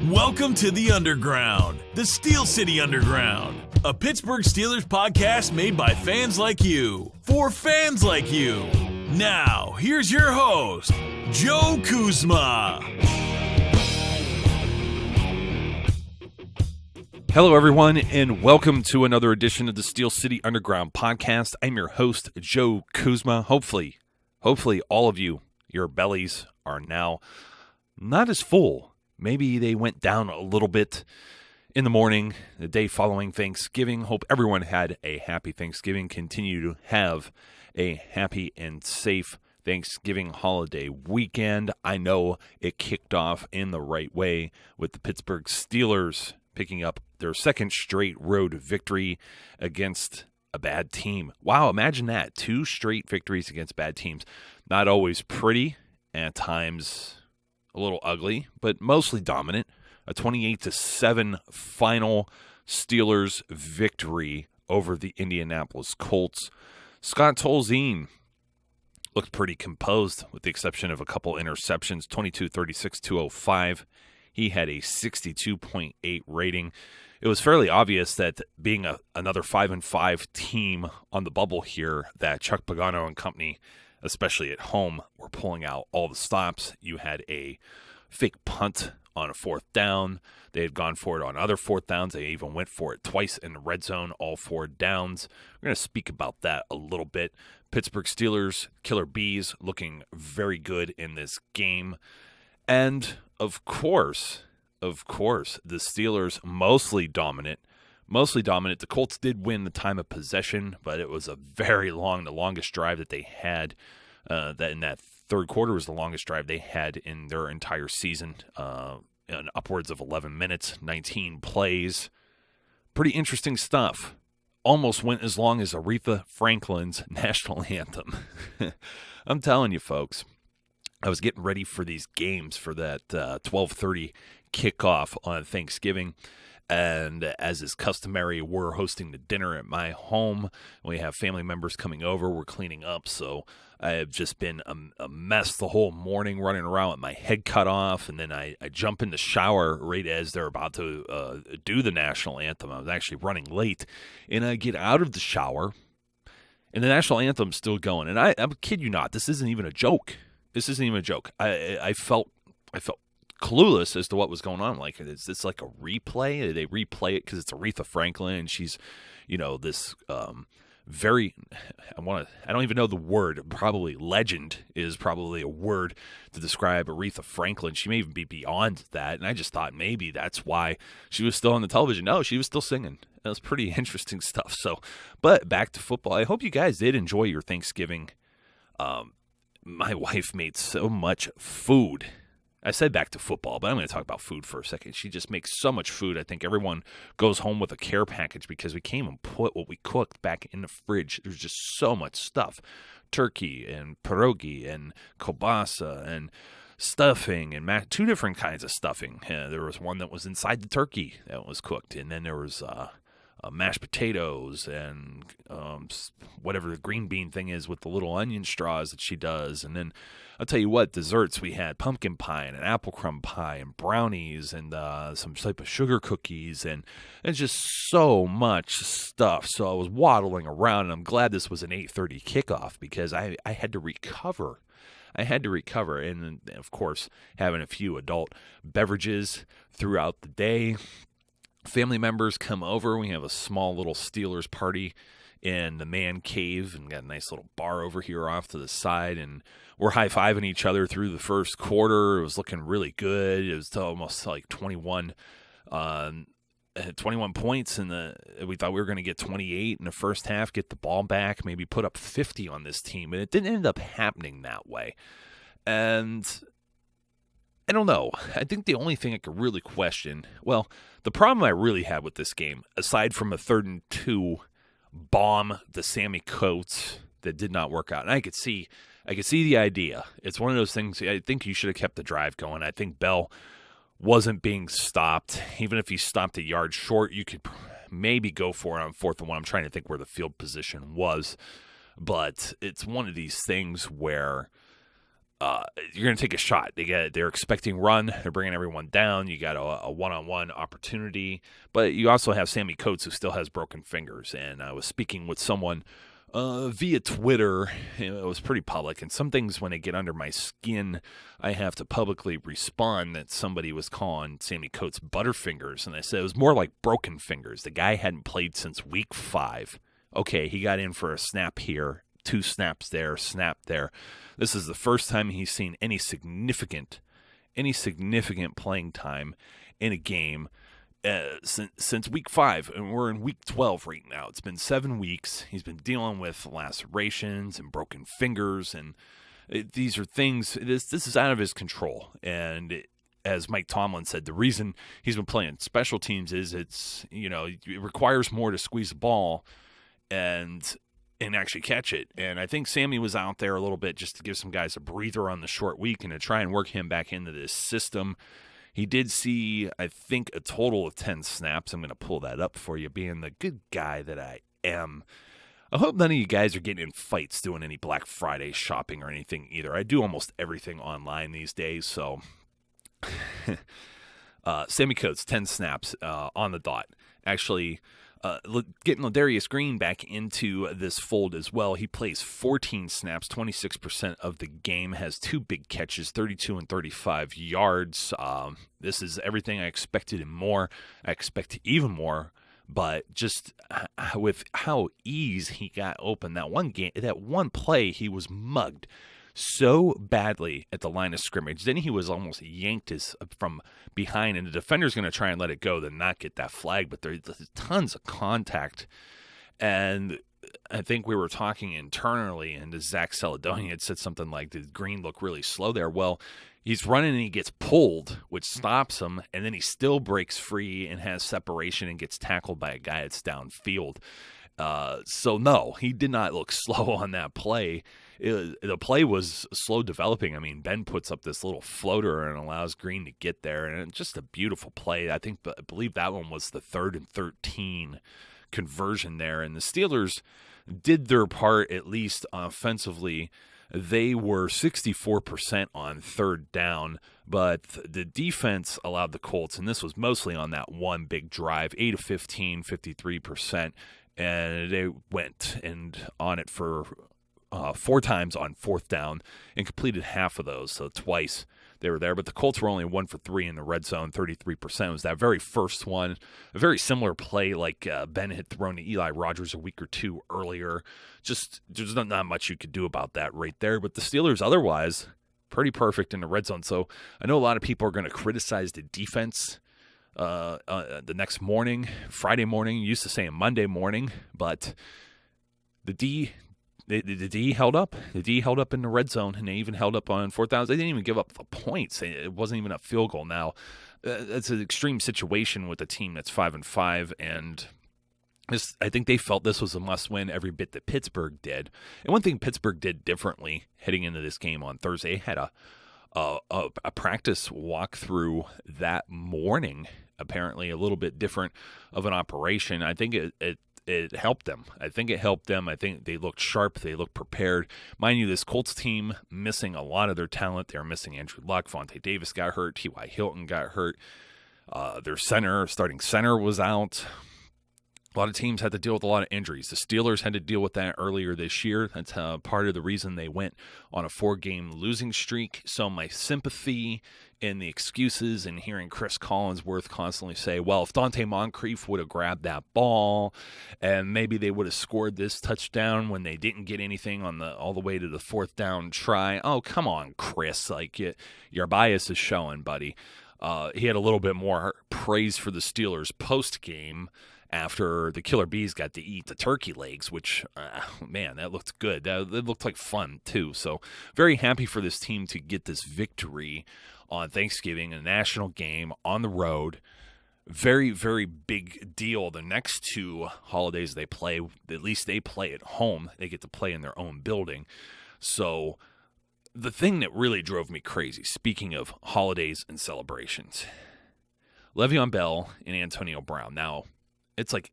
Welcome to the Underground, the Steel City Underground, a Pittsburgh Steelers podcast made by fans like you, for fans like you. Now, here's your host, Joe Kuzma. Hello, everyone, and welcome to another edition of the Steel City Underground Podcast. I'm your host, Joe Kuzma. Hopefully, all of you, your bellies are now not as full. Maybe they went down a little bit in the morning, the day following Thanksgiving. Hope everyone had a happy Thanksgiving. Continue to have a happy and safe Thanksgiving holiday weekend. I know it kicked off in the right way with the Pittsburgh Steelers picking up their second straight road victory against a bad team. Wow, imagine that. 2 straight victories against bad teams. Not always pretty, at times a little ugly, but mostly dominant. A 28-7 final Steelers victory over the Indianapolis Colts. Scott Tolzien looked pretty composed with the exception of a couple interceptions, 22-36, 205. He had a 62.8 rating. It was fairly obvious that being another 5-5 team on the bubble here, that Chuck Pagano and company, especially at home, were pulling out all the stops. You had a fake punt on a 4th down. They had gone for it on other 4th downs. They even went for it twice in the red zone, all 4 downs. We're going to speak about that a little bit. Pittsburgh Steelers, Killer Bees, looking very good in this game. And, of course, the Steelers mostly dominant. The Colts did win the time of possession, but it was a very long, the longest drive that they had. That in that third quarter was the longest drive they had in their entire season, upwards of 11 minutes, 19 plays. Pretty interesting stuff. Almost went as long as Aretha Franklin's national anthem. I'm telling you, folks. I was getting ready for these games for that 12:30 kickoff on Thanksgiving. And as is customary, we're hosting the dinner at my home. We have family members coming over. We're cleaning up. So I have just been a mess the whole morning, running around with my head cut off. And then I jump in the shower right as they're about to do the national anthem. I was actually running late. And I get out of the shower, and the national anthem's still going. And I kid you not, this isn't even a joke. I felt clueless as to what was going on. Like, is this like a replay? Did they replay it because it's Aretha Franklin and she's, this very, I don't even know the word. Probably legend is probably a word to describe Aretha Franklin. She may even be beyond that. And I just thought maybe that's why she was still on the television. No, she was still singing. That was pretty interesting stuff. So, but back to football. I hope you guys did enjoy your Thanksgiving. My wife made so much food. I said back to football, but I'm going to talk about food for a second. She just makes so much food. I think everyone goes home with a care package because we came and put what we cooked back in the fridge. There's just so much stuff. Turkey and pierogi and kielbasa and stuffing and 2 different kinds of stuffing. There was one that was inside the turkey that was cooked, and then there was mashed potatoes and whatever the green bean thing is with the little onion straws that she does. And then I'll tell you what, desserts, we had pumpkin pie and an apple crumb pie and brownies and some type of sugar cookies, and just so much stuff. So I was waddling around, and I'm glad this was an 8:30 kickoff because I had to recover. And, of course, having a few adult beverages throughout the day. Family members come over. We have a small little Steelers party in the man cave, and got a nice little bar over here off to the side, and we're high-fiving each other through the first quarter. It was looking really good. It was almost like 21 points, and we thought we were going to get 28 in the first half, get the ball back, maybe put up 50 on this team, and it didn't end up happening that way. And I don't know. I think the only thing I could really question, the problem I really had with this game, aside from a 3rd and 2 bomb to Sammy Coates that did not work out, and I could see the idea. It's one of those things. I think you should have kept the drive going. I think Bell wasn't being stopped. Even if he stopped a yard short, you could maybe go for it on 4th and 1. I'm trying to think where the field position was, but it's one of these things where you're going to take a shot. They're expecting run. They're bringing everyone down. You got a one-on-one opportunity. But you also have Sammy Coates, who still has broken fingers. And I was speaking with someone via Twitter. It was pretty public. And some things, when they get under my skin, I have to publicly respond that somebody was calling Sammy Coates butterfingers. And I said it was more like broken fingers. The guy hadn't played since week 5. Okay, he got in for a snap here, 2 snaps there, snap there. This is the first time he's seen any significant playing time in a game since week 5, and we're in week 12 right now. It's been 7 weeks. He's been dealing with lacerations and broken fingers, and these are things. This is out of his control. And as Mike Tomlin said, the reason he's been playing special teams is it requires more to squeeze the ball and actually catch it. And I think Sammy was out there a little bit just to give some guys a breather on the short week and to try and work him back into this system. He did see, I think, a total of 10 snaps. I'm going to pull that up for you, being the good guy that I am. I hope none of you guys are getting in fights doing any Black Friday shopping or anything either. I do almost everything online these days, so Sammy Coates, 10 snaps on the dot. Actually, getting Ladarius Green back into this fold as well. He plays 14 snaps, 26% of the game, has 2 big catches, 32 and 35 yards. This is everything I expected and more. I expect even more, but just with how ease he got open, that one play, he was mugged so badly at the line of scrimmage. Then he was almost yanked from behind, and the defender's going to try and let it go, then not get that flag. But there's tons of contact, and I think we were talking internally, and Zach Celadoni had said something like, did Green look really slow there? Well, he's running and he gets pulled, which stops him, and then he still breaks free and has separation and gets tackled by a guy that's downfield. So no, he did not look slow on that play. The play was slow developing. I mean, Ben puts up this little floater and allows Green to get there, and it's just a beautiful play. I believe that one was the 3rd and 13 conversion there, and the Steelers did their part, at least offensively. They were 64% on 3rd down, but the defense allowed the Colts, and this was mostly on that one big drive, 8 of 15, 53%, and they went and on it for 4 times on 4th down and completed half of those, so twice they were there. But the Colts were only 1 for 3 in the red zone, 33%. It was that very first one, a very similar play like Ben had thrown to Eli Rogers a week or 2 earlier. Just there's not much you could do about that right there. But the Steelers otherwise pretty perfect in the red zone. So I know a lot of people are going to criticize the defense the next morning, Friday morning. Used to say Monday morning, but the D held up. The D held up in the red zone, and they even held up on 4th down. They didn't even give up the points. It wasn't even a field goal. Now, that's an extreme situation with a team that's 5-5, and I think they felt this was a must-win every bit that Pittsburgh did. And one thing Pittsburgh did differently heading into this game on Thursday, had a practice walkthrough that morning, apparently a little bit different of an operation. I think it helped them. I think it helped them. I think they looked sharp. They looked prepared. Mind you, this Colts team missing a lot of their talent. They were missing Andrew Luck. Vontae Davis got hurt. T.Y. Hilton got hurt. Their starting center was out. A lot of teams had to deal with a lot of injuries. The Steelers had to deal with that earlier this year. That's part of the reason they went on a 4-game losing streak. So my sympathy in the excuses and hearing Chris Collinsworth constantly say, well, if Dante Moncrief would have grabbed that ball and maybe they would have scored this touchdown when they didn't get anything on all the way to the 4th down try. Oh, come on, Chris. Like, your bias is showing, buddy. He had a little bit more praise for the Steelers post-game after the Killer Bees got to eat the turkey legs, which, man, that looked good. That looked like fun, too. So very happy for this team to get this victory on Thanksgiving, a national game on the road. Very, very big deal. The next 2 holidays they play, at least they play at home. They get to play in their own building. So the thing that really drove me crazy, speaking of holidays and celebrations, Le'Veon Bell and Antonio Brown. Now, it's like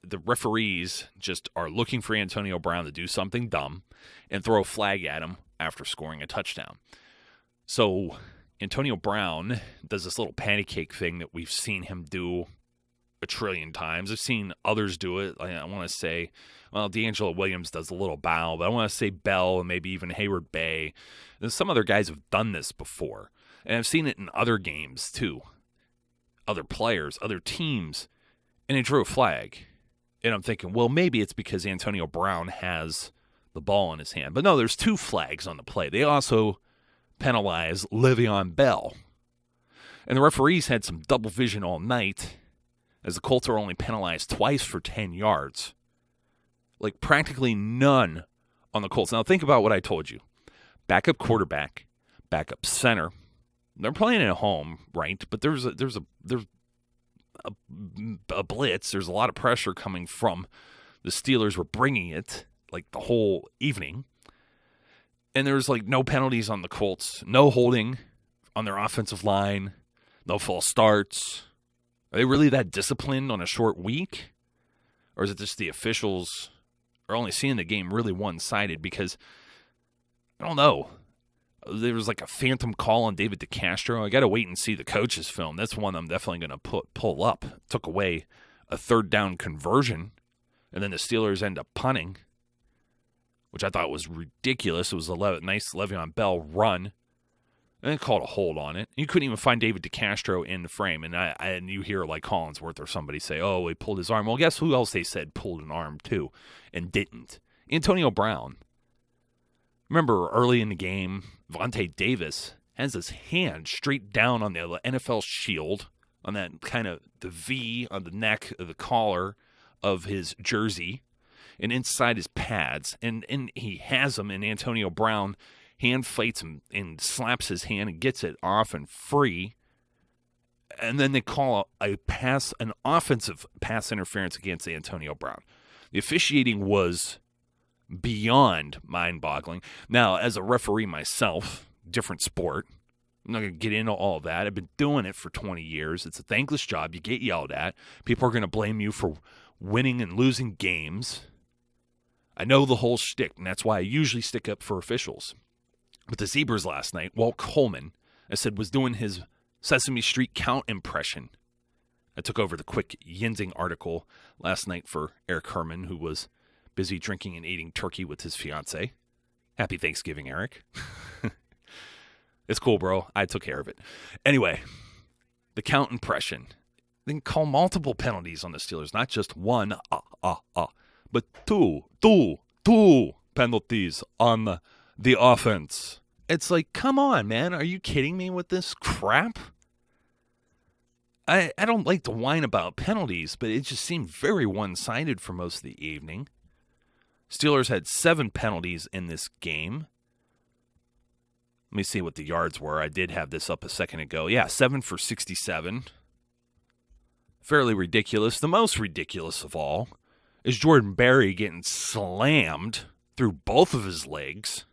the referees just are looking for Antonio Brown to do something dumb and throw a flag at him after scoring a touchdown. So Antonio Brown does this little patty cake thing that we've seen him do a trillion times. I've seen others do it. I want to say, well, D'Angelo Williams does a little bow, but I want to say Bell and maybe even Hayward Bay. And some other guys have done this before. And I've seen it in other games too. Other players, other teams. And they drew a flag. And I'm thinking, well, maybe it's because Antonio Brown has the ball in his hand. But no, there's 2 flags on the play. They also penalize Le'Veon Bell. And the referees had some double vision all night, as the Colts are only penalized twice for 10 yards. Like practically none on the Colts. Now think about what I told you. Backup quarterback, backup center. They're playing at home, right? But there's a blitz. There's a lot of pressure coming from the Steelers. Were bringing it like the whole evening. And there's like no penalties on the Colts, no holding on their offensive line, no false starts. Are they really that disciplined on a short week? Or is it just the officials are only seeing the game really one-sided? Because, I don't know, there was like a phantom call on David DeCastro. I got to wait and see the coach's film. That's one I'm definitely going to pull up. Took away a 3rd down conversion, and then the Steelers end up punting, which I thought was ridiculous. It was a nice Le'Veon Bell run. And they called a hold on it. You couldn't even find David DeCastro in the frame. And you hear like Collinsworth or somebody say, oh, he pulled his arm. Well, guess who else they said pulled an arm too and didn't? Antonio Brown. Remember early in the game, Vontae Davis has his hand straight down on the NFL shield, on that kind of the V on the neck of the collar of his jersey, and inside his pads, and he has them, and Antonio Brown hand fights him and slaps his hand and gets it off and free, and then they call an offensive pass interference against Antonio Brown. The officiating was beyond mind-boggling. Now, as a referee myself, different sport, I'm not going to get into all that. I've been doing it for 20 years. It's a thankless job. You get yelled at. People are going to blame you for winning and losing games. I know the whole shtick, and that's why I usually stick up for officials. But the Zebras last night, Walt Coleman, I said, was doing his Sesame Street count impression. I took over the quick Yinzing article last night for Eric Herman, who was busy drinking and eating turkey with his fiance. Happy Thanksgiving, Eric. It's cool, bro. I took care of it. Anyway, the count impression. They can call multiple penalties on the Steelers, not just one, but two penalties on the offense. It's like, come on, man. Are you kidding me with this crap? I don't like to whine about penalties, but it just seemed very one-sided for most of the evening. Steelers had 7 penalties in this game. Let me see what the yards were. I did have this up a second ago. Yeah, 7 for 67. Fairly ridiculous. The most ridiculous of all is Jordan Berry getting slammed through both of his legs.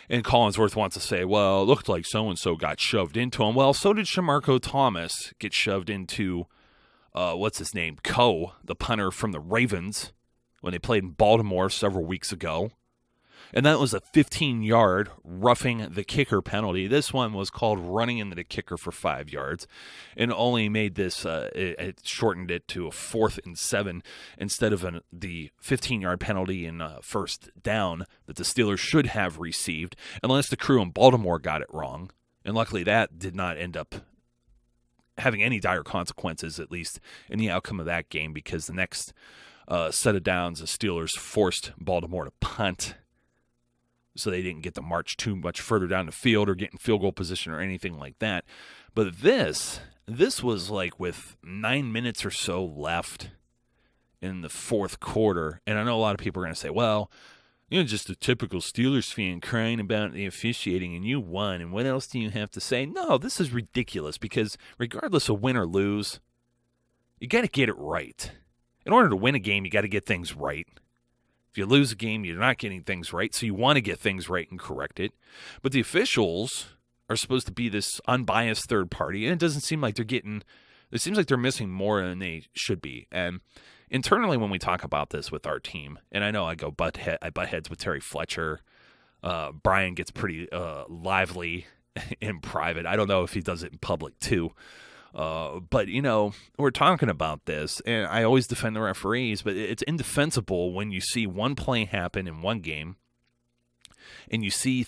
And Collinsworth wants to say, well, it looked like so-and-so got shoved into him. Well, so did Shamarko Thomas get shoved into, the punter from the Ravens, when they played in Baltimore several weeks ago. And that was a 15-yard roughing the kicker penalty. This one was called running into the kicker for 5 yards, and only made this, it shortened it to a 4th and 7 instead of the 15-yard penalty in first down that the Steelers should have received, unless the crew in Baltimore got it wrong. And luckily that did not end up having any dire consequences, at least in the outcome of that game, because the next set of downs, the Steelers forced Baltimore to punt, so they didn't get to march too much further down the field or get in field goal position or anything like that. But this was like with 9 minutes or so left in the fourth quarter. And I know a lot of people are going to say, well, just a typical Steelers fan crying about the officiating and you won. And what else do you have to say? No, this is ridiculous, because regardless of win or lose, you got to get it right. In order to win a game, you got to get things right. If you lose a game, you're not getting things right, so you want to get things right and correct it. But the officials are supposed to be this unbiased third party, and it doesn't seem like it seems like they're missing more than they should be. And internally, when we talk about this with our team, and I know I butt heads with Terry Fletcher, Brian gets pretty lively in private. I don't know if he does it in public too. But, we're talking about this, and I always defend the referees, but it's indefensible when you see one play happen in one game and you see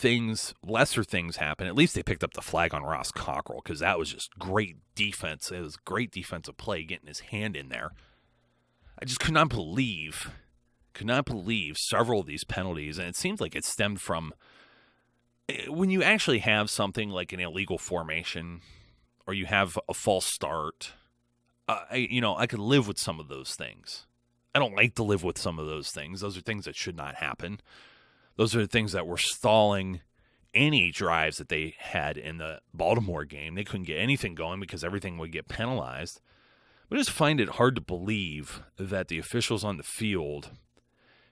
lesser things happen. At least they picked up the flag on Ross Cockrell, because that was just great defense. It was great defensive play, getting his hand in there. I just could not believe several of these penalties, and it seems like it stemmed from when you actually have something like an illegal formation or you have a false start. I could live with some of those things. I don't like to live with some of those things. Those are things that should not happen. Those are the things that were stalling any drives that they had in the Baltimore game. They couldn't get anything going because everything would get penalized. But I just find it hard to believe that the officials on the field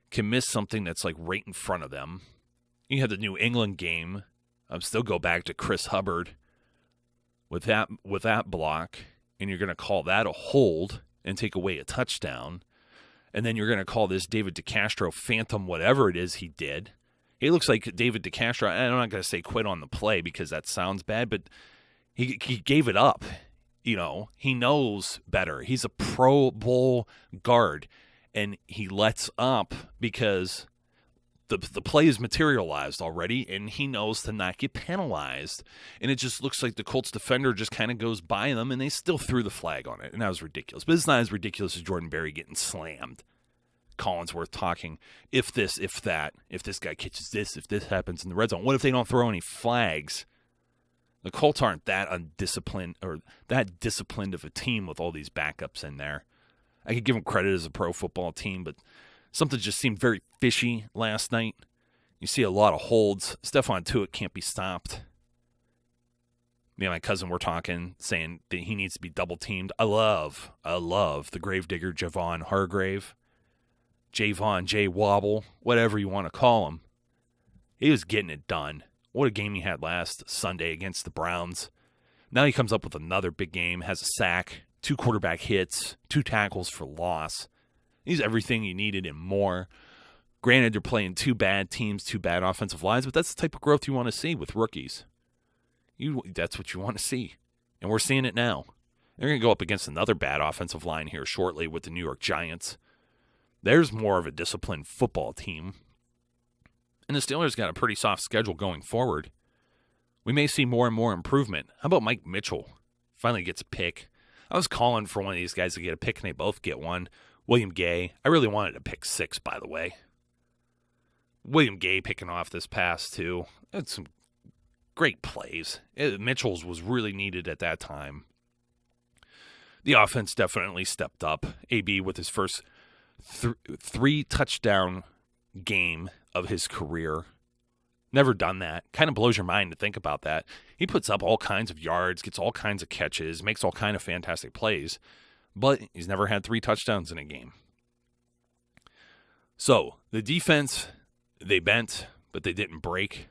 can miss something that's like right in front of them. You had the New England game. Still go back to Chris Hubbard with that block, and you're going to call that a hold and take away a touchdown. And then you're going to call this David DeCastro phantom whatever it is he did. He looks like David DeCastro. I'm not going to say quit on the play because that sounds bad, but he gave it up. He knows better. He's a Pro Bowl guard, and he lets up because the play is materialized already, and he knows to not get penalized. And it just looks like the Colts defender just kind of goes by them, and they still threw the flag on it, and that was ridiculous. But it's not as ridiculous as Jordan Berry getting slammed. Collinsworth talking, if this, if that, if this guy catches this, if this happens in the red zone. What if they don't throw any flags? The Colts aren't that undisciplined or that disciplined of a team with all these backups in there. I could give them credit as a pro football team, but something just seemed very fishy last night. You see a lot of holds. Stephon Tuitt can't be stopped. Me and my cousin were talking, saying that he needs to be double-teamed. I love the gravedigger Javon Hargrave. Javon, J Wobble, whatever you want to call him. He was getting it done. What a game he had last Sunday against the Browns. Now he comes up with another big game, has a sack, 2 quarterback hits, 2 tackles for loss. He's everything you needed and more. Granted, they're playing 2 bad teams, 2 bad offensive lines, but that's the type of growth you want to see with rookies. That's what you want to see, and we're seeing it now. They're going to go up against another bad offensive line here shortly with the New York Giants. There's more of a disciplined football team. And the Steelers got a pretty soft schedule going forward. We may see more and more improvement. How about Mike Mitchell? Finally gets a pick. I was calling for one of these guys to get a pick, and they both get one. William Gay. I really wanted a pick 6, by the way. William Gay picking off this pass, too. Had some great plays. Mitchell's was really needed at that time. The offense definitely stepped up. AB with his first 3 touchdown game of his career. Never done that. Kind of blows your mind to think about that. He puts up all kinds of yards, gets all kinds of catches, makes all kind of fantastic plays, but he's never had 3 touchdowns in a game. So, the defense, they bent, but they didn't break.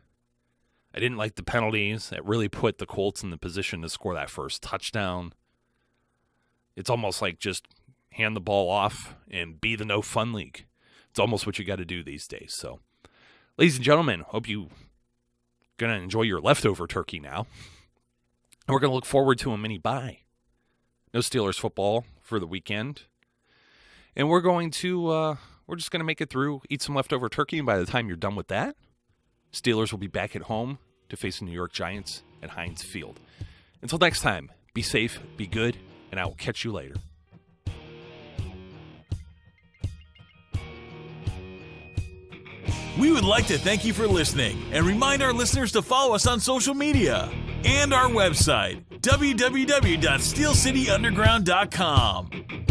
I didn't like the penalties. That really put the Colts in the position to score that first touchdown. It's almost like just hand the ball off and be the no fun league. It's almost what you got to do these days. So, ladies and gentlemen, hope you going to enjoy your leftover turkey now. And we're going to look forward to a mini bye. No Steelers football for the weekend. And we're just going to make it through, eat some leftover turkey, and by the time you're done with that, Steelers will be back at home to face the New York Giants at Heinz Field. Until next time, be safe, be good, and I will catch you later. We would like to thank you for listening and remind our listeners to follow us on social media and our website, www.steelcityunderground.com.